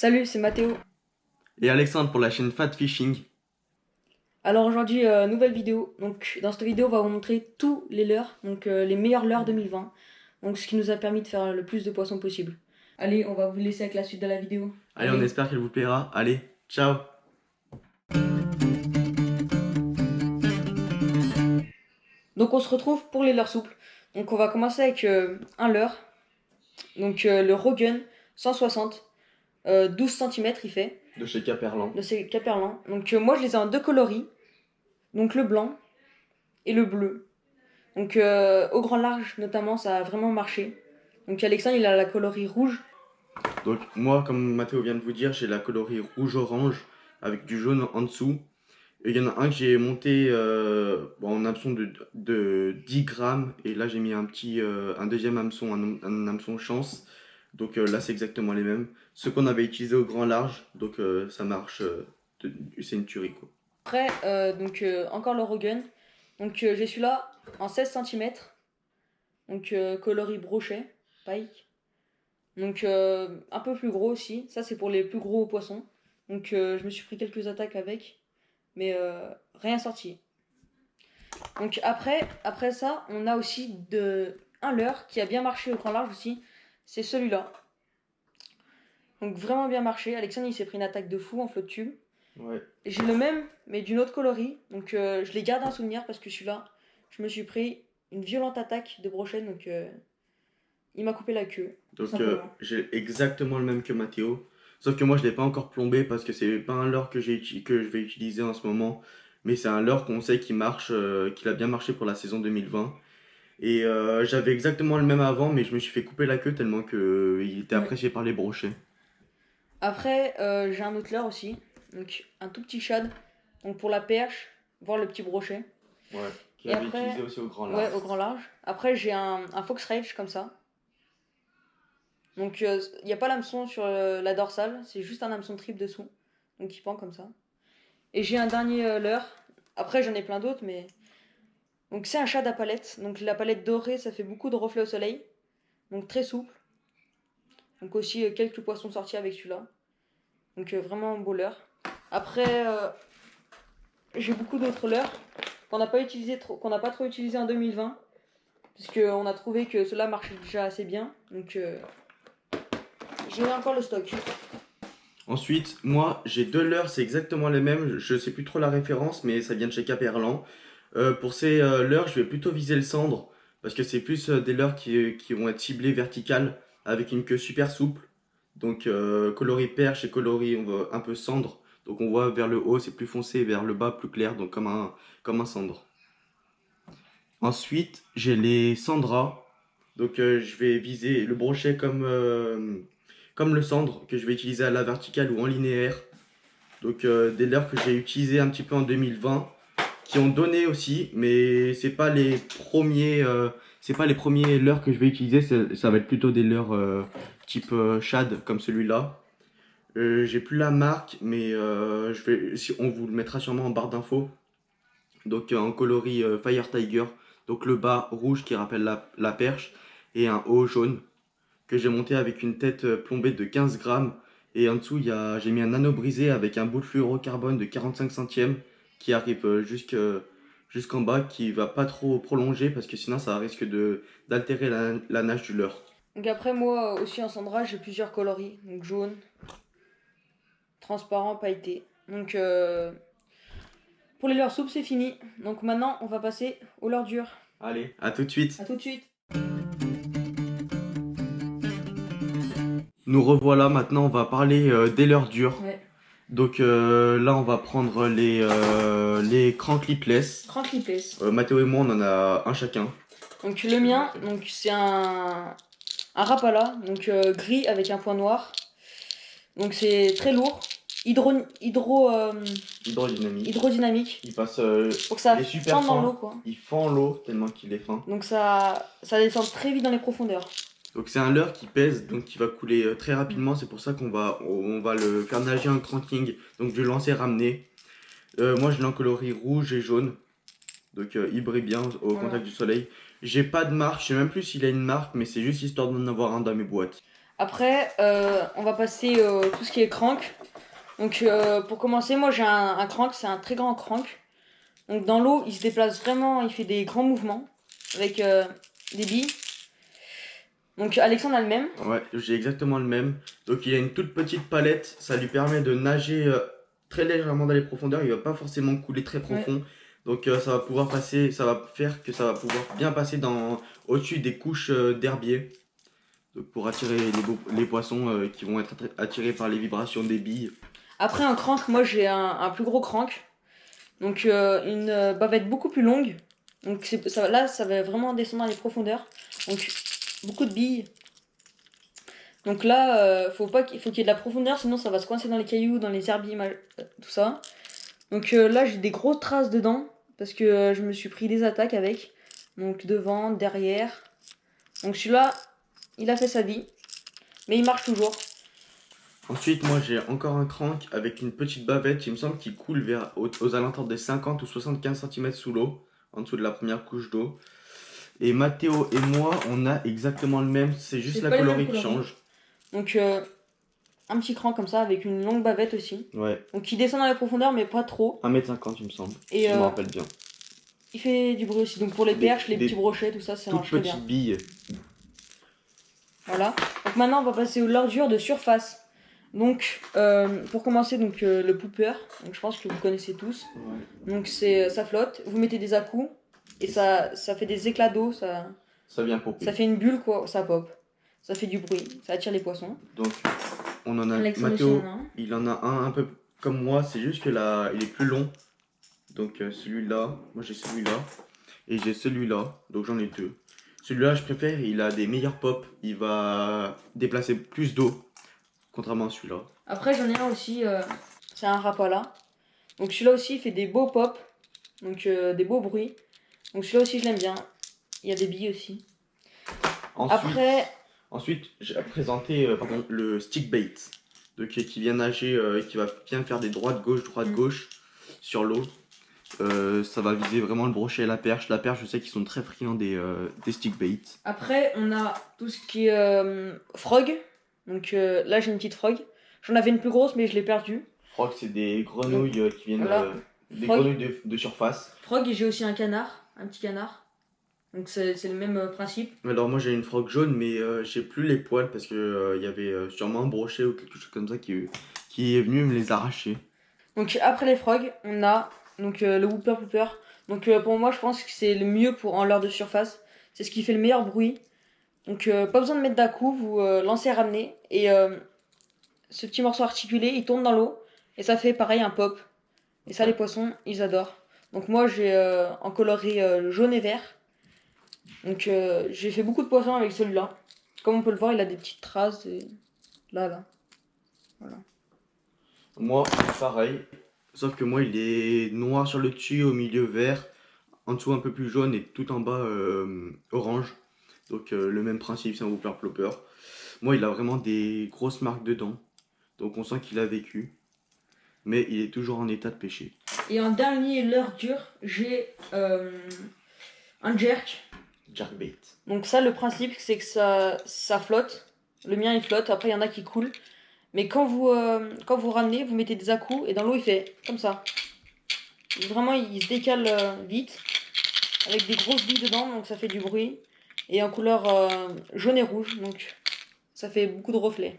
Salut, c'est Mathéo. Et Alexandre pour la chaîne Fat Fishing. Alors aujourd'hui, nouvelle vidéo. Donc dans cette vidéo, on va vous montrer tous les leurres, donc les meilleurs leurres 2020. Donc ce qui nous a permis de faire le plus de poissons possible. Allez, on va vous laisser avec la suite de la vidéo. Allez, on espère qu'elle vous plaira. Allez, ciao. Donc on se retrouve pour les leurres souples. Donc on va commencer avec un leurre. Donc le Rogun 160, 12 cm il fait. De chez Caperlan. De ces Caperlan. Donc moi je les ai en deux coloris. Donc le blanc et le bleu. Donc au grand large notamment, ça a vraiment marché. Donc Alexandre, il a la coloris rouge. Donc moi, comme Mathéo vient de vous dire, j'ai la coloris rouge-orange avec du jaune en dessous. Et il y en a un que j'ai monté en hameçon de 10 grammes. Et là, j'ai mis un deuxième hameçon, un hameçon chance. Donc là, c'est exactement les mêmes. Ceux qu'on avait utilisés au grand large. Donc ça marche. C'est une tuerie, quoi. Après, encore le Rogun. Donc j'ai celui-là en 16 cm. Donc coloris brochet, pike. Donc un peu plus gros aussi. Ça, c'est pour les plus gros poissons. Donc je me suis pris quelques attaques avec. Mais rien sorti. Donc après ça, on a aussi un leurre qui a bien marché au grand large aussi. C'est celui-là. Donc vraiment bien marché. Alexandre, il s'est pris une attaque de fou en flotte tube. Ouais. J'ai le même, mais d'une autre coloris. Donc je les garde en souvenir parce que celui-là, je me suis pris une violente attaque de brochet. Donc il m'a coupé la queue. Donc j'ai exactement le même que Mathéo. Sauf que moi je l'ai pas encore plombé parce que c'est pas un leurre que je vais utiliser en ce moment. Mais c'est un leurre qu'on sait qui marche, qu'il a bien marché pour la saison 2020. Et j'avais exactement le même avant, mais je me suis fait couper la queue tellement que il était Ouais. apprécié par les brochets. Après, j'ai un autre leurre aussi. Donc un tout petit shad. Donc pour la perche, voir le petit brochet. Ouais, qu'il Et avait après, utilisé aussi au grand ouais, large. au grand large. Après, j'ai un Fox Rage comme ça. Donc il n'y a pas l'hameçon sur la dorsale, c'est juste un hameçon triple dessous. Donc il pend comme ça. Et j'ai un dernier leurre. Après, j'en ai plein d'autres, mais. Donc c'est un shad à palette. Donc la palette dorée, ça fait beaucoup de reflets au soleil. Donc très souple. Donc aussi quelques poissons sortis avec celui-là. Donc vraiment un beau leurre. Après, j'ai beaucoup d'autres leurres qu'on n'a pas qu'on n'a pas trop utilisé en 2020. Puisqu'on a trouvé que cela marchait déjà assez bien. Donc j'ai encore le stock. Ensuite, moi j'ai deux leurres, c'est exactement les mêmes. Je sais plus trop la référence, mais ça vient de chez Caperlan. Pour ces leurres, je vais plutôt viser le cendre parce que c'est plus des leurres qui vont être ciblés verticales avec une queue super souple. Donc coloris perche et coloris on voit un peu cendre. Donc on voit vers le haut c'est plus foncé, vers le bas plus clair, donc comme un cendre. Ensuite j'ai les cendras. Donc je vais viser le brochet comme le cendre que je vais utiliser à la verticale ou en linéaire. Donc des leurres que j'ai utilisées un petit peu en 2020 qui ont donné aussi, mais c'est pas les premiers leurres que je vais utiliser, ça va être plutôt des leurres type shad comme celui-là. J'ai plus la marque, mais on vous le mettra sûrement en barre d'infos. Donc en coloris Fire Tiger, donc le bas rouge qui rappelle la perche et un haut jaune que j'ai monté avec une tête plombée de 15 grammes. Et en dessous, j'ai mis un anneau brisé avec un bout de fluorocarbone de 45 centièmes qui arrive jusqu'en bas, qui va pas trop prolonger parce que sinon ça risque d'altérer la nage du leurre. Donc après, moi aussi en Sandra, j'ai plusieurs coloris. Donc jaune, transparent, pailleté. Donc pour les leurres souples, c'est fini. Donc maintenant, on va passer aux leurres dures. Allez, à tout de suite. A tout de suite. Nous revoilà maintenant, on va parler des leurres dures. Ouais. Donc là, on va prendre les crank lipless. Crank lipless. Mathéo et moi, on en a un chacun. Donc le mien, donc c'est un Rapala, donc gris avec un point noir. Donc c'est très lourd. Hydrodynamique. Il passe. Pour que ça il est super fende dans fin. l'eau, quoi. Il fend l'eau tellement qu'il est fin. Donc ça descend très vite dans les profondeurs. Donc c'est un leurre qui pèse, donc qui va couler très rapidement. C'est pour ça on va le faire nager en cranking. Donc je lancer ramener. Moi je l'ai en coloris rouge et jaune. Donc il brille bien au contact du soleil. J'ai pas de marque, je sais même plus s'il a une marque, mais c'est juste histoire d'en avoir un dans mes boîtes. Après, on va passer tout ce qui est crank. Donc pour commencer, moi j'ai un crank, c'est un très grand crank. Donc dans l'eau, il se déplace vraiment, il fait des grands mouvements avec des billes. Donc Alexandre a le même. Ouais, j'ai exactement le même. Donc il a une toute petite palette, ça lui permet de nager très légèrement dans les profondeurs, il va pas forcément couler très profond. Donc ça va pouvoir passer, ça va faire que ça va pouvoir bien passer au-dessus des couches d'herbier. Donc pour attirer les poissons qui vont être attirés par les vibrations des billes. Après un crank, moi j'ai un plus gros crank. Donc une bavette beaucoup plus longue. Donc là, ça va vraiment descendre dans les profondeurs. Donc beaucoup de billes. Donc là, faut qu'il y ait de la profondeur, sinon ça va se coincer dans les cailloux, dans les herbiers, tout ça. Donc là, j'ai des grosses traces dedans, parce que je me suis pris des attaques avec. Donc devant, derrière. Donc celui-là, il a fait sa vie. Mais il marche toujours. Ensuite, moi j'ai encore un crank avec une petite bavette, il me semble qu'il coule aux alentours des 50 ou 75 cm sous l'eau, en dessous de la première couche d'eau. Et Mathéo et moi, on a exactement le même, c'est juste la coloris qui change. Donc un petit cran comme ça, avec une longue bavette aussi. Ouais. Donc il descend dans la profondeur, mais pas trop. 1,50 m il me semble, et, si je me rappelle bien. Il fait du bruit aussi, donc pour les perches, les petits brochets, tout ça, ça marche très bien. Toutes petites billes. Voilà. Donc maintenant, on va passer aux leurres de surface. Donc, pour commencer, donc le pooper. Donc je pense que vous connaissez tous. Ouais. Donc ça flotte. Vous mettez des à-coups et ça fait des éclats d'eau. Ça vient popper. Ça fait une bulle quoi. Ça pop. Ça fait du bruit. Ça attire les poissons. Donc on en a. Mathéo, il en a un peu comme moi. C'est juste que là, il est plus long. Donc celui-là, moi j'ai celui-là et j'ai celui-là. Donc j'en ai deux. Celui-là, je préfère. Il a des meilleurs pops. Il va déplacer plus d'eau. Contrairement à celui-là. Après, j'en ai un aussi, c'est un Rapala. Donc celui-là aussi, il fait des beaux pops, donc des beaux bruits. Donc celui-là aussi, je l'aime bien. Il y a des billes aussi. Ensuite, j'ai présenté le stick bait. Donc, qui vient nager, qui va bien faire des droite-gauche sur l'eau. Ça va viser vraiment le brochet et la perche. La perche, je sais qu'ils sont très friands des stick baits. Après, on a tout ce qui est frog. Donc là, j'ai une petite frog. J'en avais une plus grosse, mais je l'ai perdue. Frog, c'est des grenouilles qui viennent des grenouilles de surface. Frog, et j'ai aussi un canard, un petit canard. Donc c'est le même principe. Alors moi j'ai une frog jaune, mais j'ai plus les poils parce que il y avait sûrement un brochet ou quelque chose comme ça qui est venu me les arracher. Donc après les frogs, on a donc le whooper pooper. Donc pour moi, je pense que c'est le mieux en leurre de surface. C'est ce qui fait le meilleur bruit. Donc pas besoin de mettre d'à-coup, vous lancez ramener et ce petit morceau articulé, il tourne dans l'eau et ça fait pareil un pop. Et ça, les poissons, ils adorent. Donc moi, j'ai en coloris jaune et vert. Donc j'ai fait beaucoup de poissons avec celui-là. Comme on peut le voir, il a des petites traces là. Voilà. Moi, pareil. Sauf que moi, il est noir sur le dessus, au milieu vert, en dessous un peu plus jaune et tout en bas orange. Donc le même principe, c'est un whooper plopper. Moi, il a vraiment des grosses marques dedans. Donc on sent qu'il a vécu. Mais il est toujours en état de pêcher. Et en dernier leurre dur, j'ai un jerk. Jerkbait. Donc ça, le principe, c'est que ça flotte. Le mien, il flotte. Après, il y en a qui coulent. Mais quand vous ramenez, vous mettez des à-coups et dans l'eau, il fait comme ça. Vraiment, il se décale vite. Avec des grosses billes dedans, donc ça fait du bruit. Et en couleur jaune et rouge, donc ça fait beaucoup de reflets.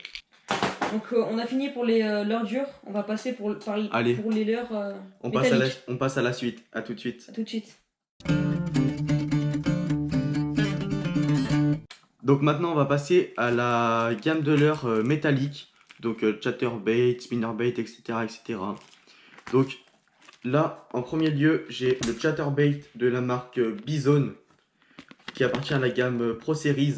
Donc on a fini pour les leurres dures. On va passer pour les leurres métalliques. On passe à la suite. À tout de suite. À tout de suite. Donc maintenant, on va passer à la gamme de leurres métalliques. Donc chatterbait, spinnerbait, etc., etc. Donc là, en premier lieu, j'ai le chatterbait de la marque Bison qui appartient à la gamme Pro Series.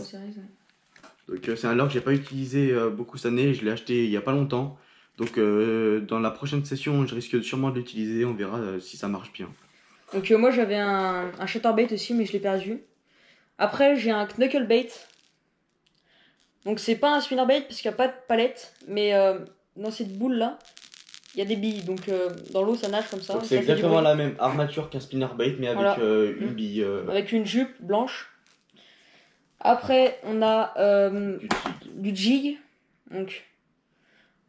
Donc c'est un leurre que j'ai pas utilisé beaucoup cette année. Je l'ai acheté il y a pas longtemps. Donc dans la prochaine session, je risque sûrement de l'utiliser. On verra si ça marche bien. Donc moi j'avais un chatterbait aussi, mais je l'ai perdu. Après j'ai un knucklebait. Donc c'est pas un spinnerbait parce qu'il n'y a pas de palette, mais dans cette boule là, il y a des billes. Donc dans l'eau ça nage comme ça. C'est exactement la même armature qu'un spinnerbait, mais avec une bille. Avec une jupe blanche. Après on a du jig. Donc,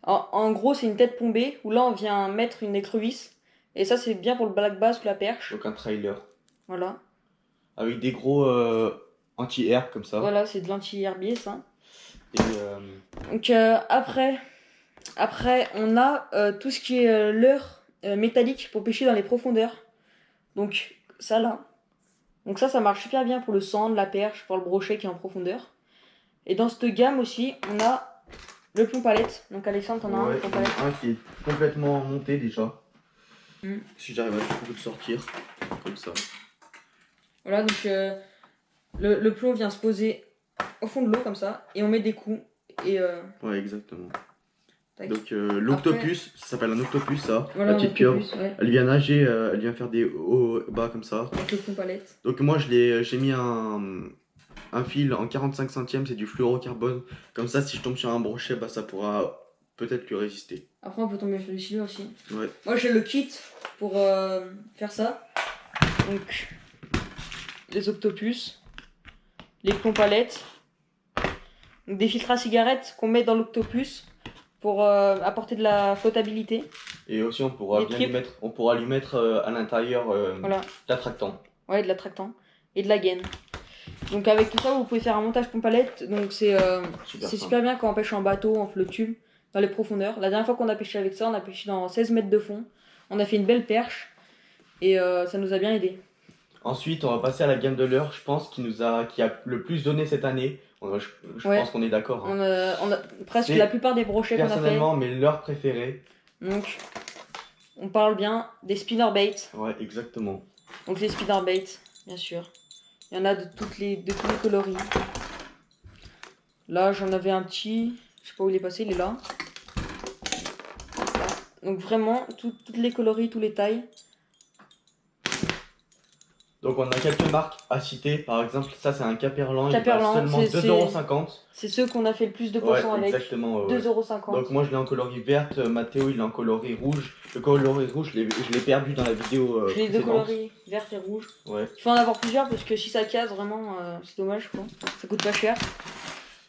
en gros, c'est une tête plombée où là, on vient mettre une écrevisse. Et ça, c'est bien pour le black bass ou la perche. Donc un trailer. Voilà. Avec des gros anti-air comme ça. Voilà, c'est de l'anti-herbier, ça. Et Donc, après, on a tout ce qui est leurre métallique pour pêcher dans les profondeurs. Donc, ça là. Donc ça marche super bien pour le sand, la perche, pour le brochet qui est en profondeur. Et dans cette gamme aussi, on a le plomb palette. Donc Alexandre, t'en as un plomb palette. Un qui est complètement monté déjà. Mm. Si j'arrive à le sortir, comme ça. Voilà, donc le plomb vient se poser au fond de l'eau comme ça. Et on met des coups. Et, Ouais, exactement. tac. Donc l'octopus, ça s'appelle un octopus ça, Voilà, la petite pieuvre. ouais. Elle vient nager, elle vient faire des hauts bas comme ça. Avec le plomb palette. Donc moi j'ai mis un fil en 45 centièmes, c'est du fluorocarbone. Comme ça si je tombe sur un brochet, bah ça pourra peut-être lui résister. Après on peut tomber sur du silure aussi. Ouais. Moi j'ai le kit pour faire ça. Donc les octopus, les plombs palettes, donc des filtres à cigarettes qu'on met dans l'octopus pour apporter de la flottabilité. Et aussi on pourra lui mettre à l'intérieur Voilà. l'attractant. Ouais, de l'attractant et de la gaine. Donc avec tout ça vous pouvez faire un montage pompe palette. Donc c'est super bien quand on pêche en bateau, en flotte-tube, dans les profondeurs. La dernière fois qu'on a pêché avec ça, on a pêché dans 16 mètres de fond. On a fait une belle perche et ça nous a bien aidé. Ensuite, on va passer à la gamme de leurre, je pense, qui a le plus donné cette année. Je pense qu'on est d'accord. Hein. On a presque la plupart des brochets qu'on a fait. Personnellement, mes leurres préférés. Donc, on parle bien des spinnerbaits. Ouais, exactement. Donc les spinnerbaits, bien sûr. Il y en a de tous les coloris. Là, j'en avais un petit. Je sais pas où il est passé, il est là. Voilà. Donc vraiment, toutes les coloris, tous les tailles. Donc on a quelques marques à citer, par exemple ça c'est un Caperlan, il Caperlan, va seulement 2,50 €. C'est ceux qu'on a fait le plus de poissons avec. Exactement. 2,50 €. Donc moi je l'ai en coloris verte, Mathéo il l'a en coloris rouge. Le coloris rouge je l'ai perdu dans la vidéo J'ai les deux coloris, vert et rouge. Ouais. Il faut en avoir plusieurs parce que si ça casse vraiment c'est dommage quoi. Ça coûte pas cher.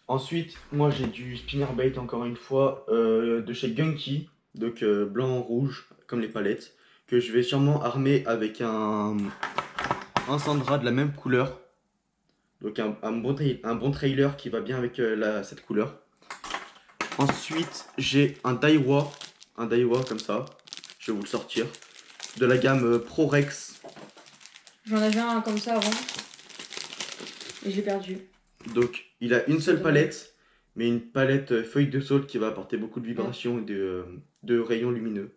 Ensuite moi j'ai du spinnerbait encore une fois de chez Gunky, donc blanc-rouge comme les palettes, que je vais sûrement armer avec un Sandra de la même couleur. Donc un bon trailer qui va bien avec cette couleur. Ensuite j'ai un Daiwa comme ça. Je vais vous le sortir. De la gamme ProRex. J'en avais un comme ça avant. Et je l'ai perdu. Donc il a une seule palette. Mais une palette feuille de saule qui va apporter beaucoup de vibrations et de rayons lumineux.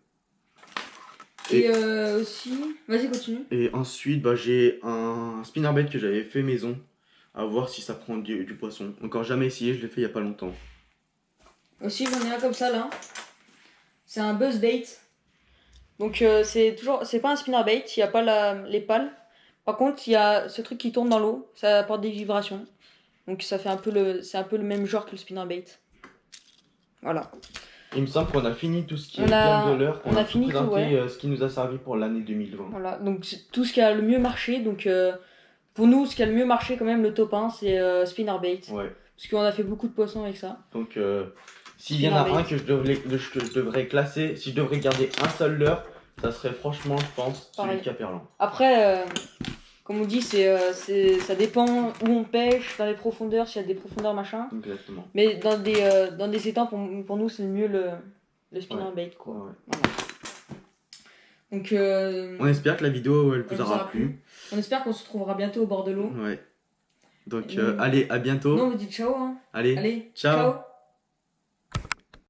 Et aussi... Vas-y, continue. Et ensuite, bah, j'ai un spinnerbait que j'avais fait maison. À voir si ça prend du poisson. Encore jamais essayé, je l'ai fait il y a pas longtemps. Aussi, j'en ai un comme ça, là. C'est un buzzbait. Donc, c'est pas un spinnerbait, il n'y a pas les pales. Par contre, il y a ce truc qui tourne dans l'eau, ça apporte des vibrations. Donc, ça fait c'est un peu le même genre que le spinnerbait. Voilà. Il me semble qu'on a fini tout ce qui est gamme de leurre. On a fini tout, ouais. Ce qui nous a servi pour l'année 2020. Voilà, donc c'est tout ce qui a le mieux marché. Donc pour nous, ce qui a le mieux marché quand même, le top 1, c'est spinnerbait. Ouais. Parce qu'on a fait beaucoup de poissons avec ça. Donc s'il y en a un que je devrais classer, si je devrais garder un seul leurre, ça serait franchement, je pense, celui de Caperlan. Après, comme on dit, ça dépend où on pêche, dans les profondeurs, s'il y a des profondeurs machin. Exactement. Mais dans des étangs, pour nous, c'est le mieux le spinnerbait, quoi. Ouais. Voilà. Donc, on espère que la vidéo elle vous aura plu. On espère qu'on se retrouvera bientôt au bord de l'eau. Ouais. Donc allez, à bientôt. Non, on vous dit ciao. Hein. Allez, ciao.